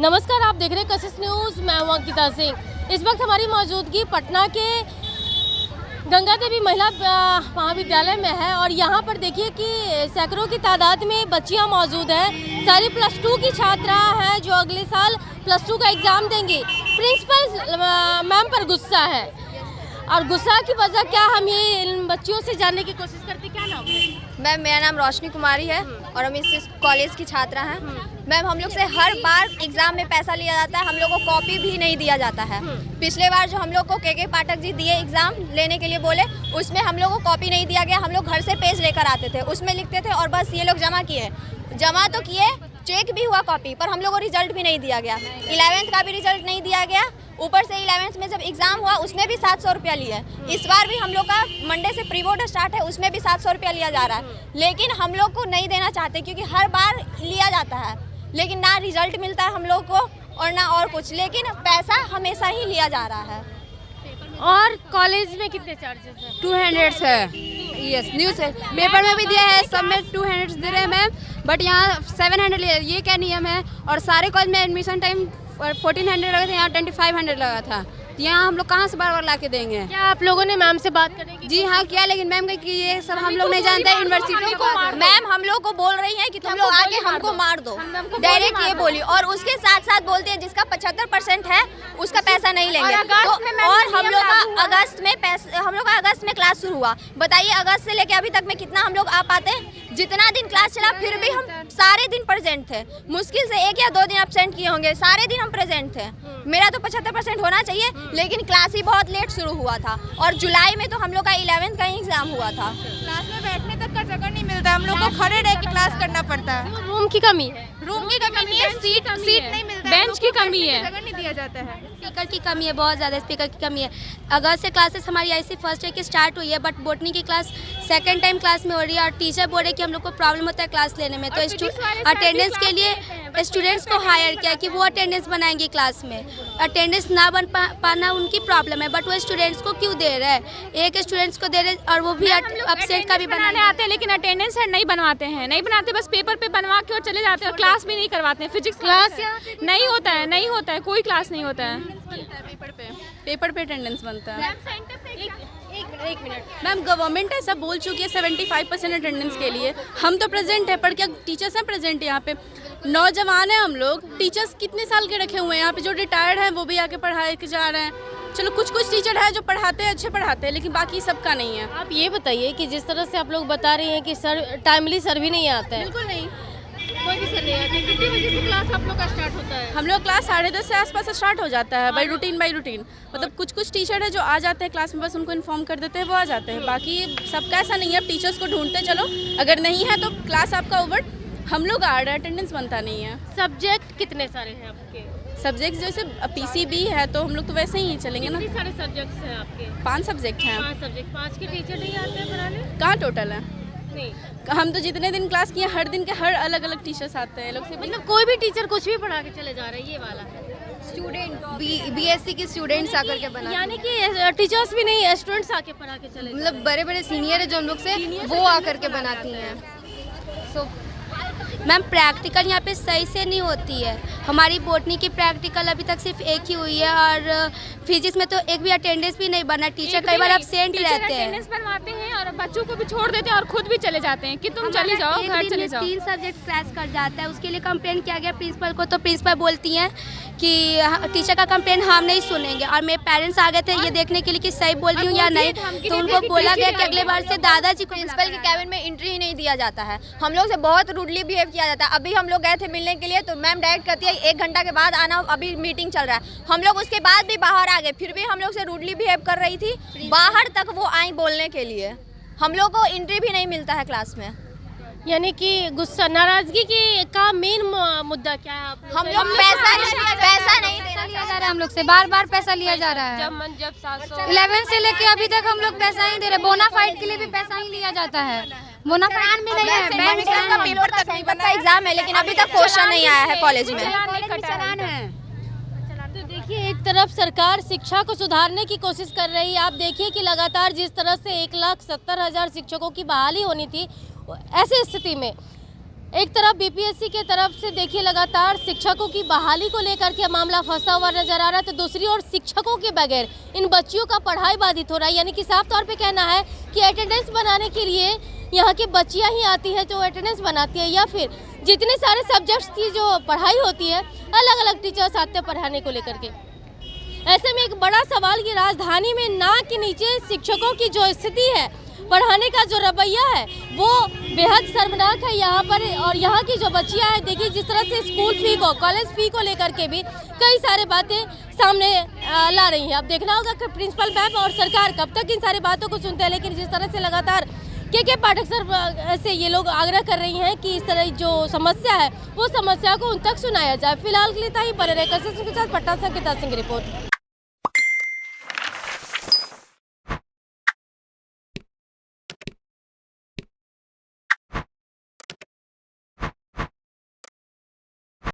नमस्कार, आप देख रहे हैं कशिश न्यूज़। मैं हूं अंकिता सिंह। इस वक्त हमारी मौजूदगी पटना के गंगा देवी महिला महाविद्यालय में है और यहाँ पर देखिए कि सैकड़ों की तादाद में बच्चियाँ मौजूद हैं। सारी +2 की छात्रा हैं जो अगले साल +2 का एग्ज़ाम देंगी। प्रिंसिपल मैम पर गुस्सा है और गुस्सा की वजह क्या, हम ये इन बच्चियों से जानने की कोशिश करते। क्या नाम है? मैम, मेरा नाम रोशनी कुमारी है और हम इस कॉलेज की छात्रा हैं। मैम, हम लोग से हर बार एग्ज़ाम में पैसा लिया जाता है, हम लोग को कॉपी भी नहीं दिया जाता है। पिछले बार जो हम लोग को के पाठक जी दिए एग्ज़ाम लेने के लिए बोले, उसमें हम लोग को कॉपी नहीं दिया गया। हम लोग घर से पेज लेकर आते थे, उसमें लिखते थे और बस ये लोग जमा तो किए, चेक भी हुआ कॉपी, पर हम लोग को रिजल्ट भी नहीं दिया गया। 11th का भी रिजल्ट नहीं दिया गया। ऊपर से 11th में जब एग्ज़ाम हुआ उसमें भी 700 रुपया लिए। इस बार भी हम लोग का मंडे से प्री बोर्ड स्टार्ट है, उसमें भी 700 रुपया लिया जा रहा है। लेकिन हम लोग को नहीं देना चाहते क्योंकि हर बार लिया जाता है, लेकिन ना रिजल्ट मिलता है हम लोग को और ना और कुछ, लेकिन पैसा हमेशा ही लिया जा रहा है। और कॉलेज में कितने चार्जेस हैं? 200 है। यस, न्यूज़ पेपर में भी दिया है, सब में 200 दे रहे हैं मैम, बट यहाँ 700 लिया। ये क्या नियम है? और सारे कॉलेज में एडमिशन टाइम 1400 लगा था, यहाँ 2500 लगा था। यहाँ हम लोग कहाँ से बार ला के देंगे? क्या आप लोगों ने मैम से बात करने की? जी हाँ किया, लेकिन मैम कही कि ये सब हम लोग नहीं जानते हैं, यूनिवर्सिटी को। मैम हम लोग को बोल रही हैं कि तुम लोग आके हमको मार दो, डायरेक्ट ये बोली। और उसके साथ साथ बोलते हैं जिसका 75% है उसका पैसा नहीं लेंगे। और हम लोग का अगस्त में क्लास शुरू हुआ। बताइए, अगस्त से लेके अभी तक में कितना हम लोग आ पाते हैं? जितना दिन क्लास चला फिर भी हम सारे दिन प्रेजेंट थे। मुश्किल से 1 या 2 दिन अब्सेंट किए होंगे, सारे दिन हम प्रेजेंट थे। मेरा तो 75% होना चाहिए, लेकिन क्लास ही बहुत लेट शुरू हुआ था और जुलाई में तो हम लोग का 11th का ही एग्जाम हुआ था। क्लास में बैठने तक का जगह नहीं मिलता, हम लोग को खड़े रह के क्लास करना पड़ता है। रूम की कमी है, रूम की कमी नहीं है, सीट नहीं मिलता, बेंच की कमी है, जगह नहीं दिया जाता है। स्पीकर की कमी है, बहुत ज़्यादा स्पीकर की कमी है। अगस्त से क्लासेस हमारी ऐसी फर्स्ट ईयर की स्टार्ट हुई है, बट बोटनी की क्लास सेकंड टाइम क्लास में हो रही है और टीचर बोल रहे कि हम लोग को प्रॉब्लम होता है क्लास लेने में। तो अटेंडेंस के लिए स्टूडेंट्स को हायर किया कि वो अटेंडेंस बनाएंगे क्लास में। अटेंडेंस ना बन पाना उनकी प्रॉब्लम है, बट वो स्टूडेंट्स को क्यों दे रहे हैं? एक स्टूडेंट्स को दे रहे और वो भी अपसेट का भी बनाने आते हैं, लेकिन अटेंडेंस नहीं बनवाते हैं, नहीं बनाते, बस पेपर पे बनवा के और चले जाते हैं और क्लास भी नहीं करवाते हैं। फिजिक्स क्लास नहीं होता है, कोई क्लास नहीं होता है। पेपर पे अटेंडेंस बनता है। एक मिनट मैम, गवर्नमेंट ऐसा बोल चुकी है 75% अटेंडेंस के लिए। हम तो प्रेजेंट है, पर क्या टीचर्स हैं प्रेजेंट? यहाँ पे नौजवान हैं हम लोग। टीचर्स कितने साल के रखे हुए हैं यहाँ पे? जो रिटायर्ड हैं वो भी आके पढ़ा के जा रहे हैं। चलो कुछ कुछ टीचर है जो पढ़ाते हैं, अच्छे पढ़ाते हैं, लेकिन बाकी सबका नहीं है। आप ये बताइए कि जिस तरह से आप लोग बता रही हैं कि सर टाइमली सर भी नहीं आता है। बिल्कुल नहीं, कोई भी सर नहीं आता है। कितने बजे से क्लास आप लोग का स्टार्ट होता है? हम लोग क्लास 10:30 से आसपास स्टार्ट हो जाता है, बाई रूटीन। मतलब कुछ टीचर है जो आ जाते हैं क्लास में, बस उनको इन्फॉर्म कर देते हैं, वो आ जाते हैं। बाकी सबका ऐसा नहीं है, अब टीचर्स को ढूंढते चलो, अगर नहीं है तो क्लास आपका ओवर। हम लोग आ रहे हैं, अटेंडेंस बनता नहीं है। सब्जेक्ट कितने सारे हैं आपके? सब्जेक्ट जैसे PCB है तो हम लोग तो वैसे ही चलेंगे ना। कितने सारे सब्जेक्ट्स हैं आपके? 5 सब्जेक्ट हैं। 5 सब्जेक्ट, 5 के टीचर नहीं आते हैं पढ़ाने? कहाँ टोटल है? नहीं, हम तो जितने दिन क्लास किए, हर दिन के हर अलग अलग टीचर्स आते हैं लोग से। मतलब कोई भी टीचर कुछ भी पढ़ा के चले जा रहे हैं, ये वाला है। स्टूडेंट BSc के स्टूडेंट्स आकर के बना, यानी कि टीचर्स भी नहीं, स्टूडेंट्स आके पढ़ा के चले। मतलब बड़े बड़े सीनियर है जो हम लोग से, वो आकर के बनाती हैं। सो मैम, प्रैक्टिकल यहाँ पे सही से नहीं होती है। हमारी बोटनी की प्रैक्टिकल अभी तक सिर्फ एक ही हुई है और फिजिक्स में तो एक भी अटेंडेंस भी नहीं बना। टीचर कई बार एब्सेंट रहते हैं, अटेंडेंस बनवाते हैं और बच्चों को भी छोड़ देते हैं और खुद भी चले जाते हैं कि तुम चले जाओ, घर चले जाओ। 3 सब्जेक्ट क्रैश कर जाता है, उसके लिए कंप्लेन किया गया प्रिंसिपल को, तो प्रिंसिपल बोलती हैं कि टीचर का कंप्लेन हम नहीं सुनेंगे। और मेरे पेरेंट्स आ गए थे ये देखने के लिए कि सही बोल रही हूँ या नहीं, तो उनको बोला गया कि अगले बार से दादाजी को प्रिंसिपल के कैबिन में एंट्री ही नहीं दिया जाता है। हम लोग से बहुत रूडली बिहेव किया जाता है। अभी हम लोग गए थे मिलने के लिए तो मैम डायरेक्ट कहती है 1 घंटा के बाद आना, अभी मीटिंग चल रहा है। हम लोग उसके बाद भी बाहर आ गए, फिर भी हम लोग से रूडली बिहेव कर रही थी। बाहर तक वो आई बोलने के लिए, हम लोग को एंट्री भी नहीं मिलता है क्लास में। यानी कि गुस्सा, नाराजगी का मेन मुद्दा क्या है? हम लोग पैसा नहीं लिया जा रहा है, हम लोग से बार बार पैसा लिया जा रहा है। जब 700 11 से लेके अभी तक हम लोग पैसा ही दे रहे। बोनाफाइड के लिए भी पैसा ही लिया जाता है। बोनाफाइड में नहीं है, बैंक का पेपर तक नहीं बना, एग्जाम है लेकिन अभी तक क्वेश्चन नहीं आया है कॉलेज में। तो देखिए, एक तरफ सरकार शिक्षा को सुधारने की कोशिश कर रही है। आप देखिए कि लगातार जिस तरह से 1,70,000 शिक्षकों की बहाली होनी थी, ऐसी स्थिति में एक तरफ बीपीएससी के तरफ से देखिए लगातार शिक्षकों की बहाली को लेकर के मामला फंसा हुआ नजर आ रहा है, तो दूसरी ओर शिक्षकों के बगैर इन बच्चियों का पढ़ाई बाधित हो रहा है। यानी कि साफ तौर पे कहना है कि अटेंडेंस बनाने के लिए यहाँ की बच्चियाँ ही आती है जो अटेंडेंस बनाती है, या फिर जितने सारे सब्जेक्ट्स की जो पढ़ाई होती है अलग अलग टीचर्स आते हैं पढ़ाने को लेकर के। ऐसे में एक बड़ा सवाल की राजधानी में नाक के नीचे शिक्षकों की जो स्थिति है, पढ़ाने का जो रवैया है वो बेहद शर्मनाक है यहाँ पर। और यहाँ की जो बच्चियाँ हैं, देखिए जिस तरह से स्कूल फी को, कॉलेज फी को लेकर के भी कई सारे बातें सामने ला रही हैं। अब देखना होगा कि प्रिंसिपल मैम और सरकार कब तक इन सारी बातों को सुनते हैं। लेकिन जिस तरह से लगातार के पाठक सर से ये लोग आग्रह कर रही हैं कि इस तरह जो समस्या है वो समस्या को उन तक सुनाया जाए। फिलहाल के लिए ही बने रहे। कसरत के साथ पटना से अंकिता सिंह की रिपोर्ट।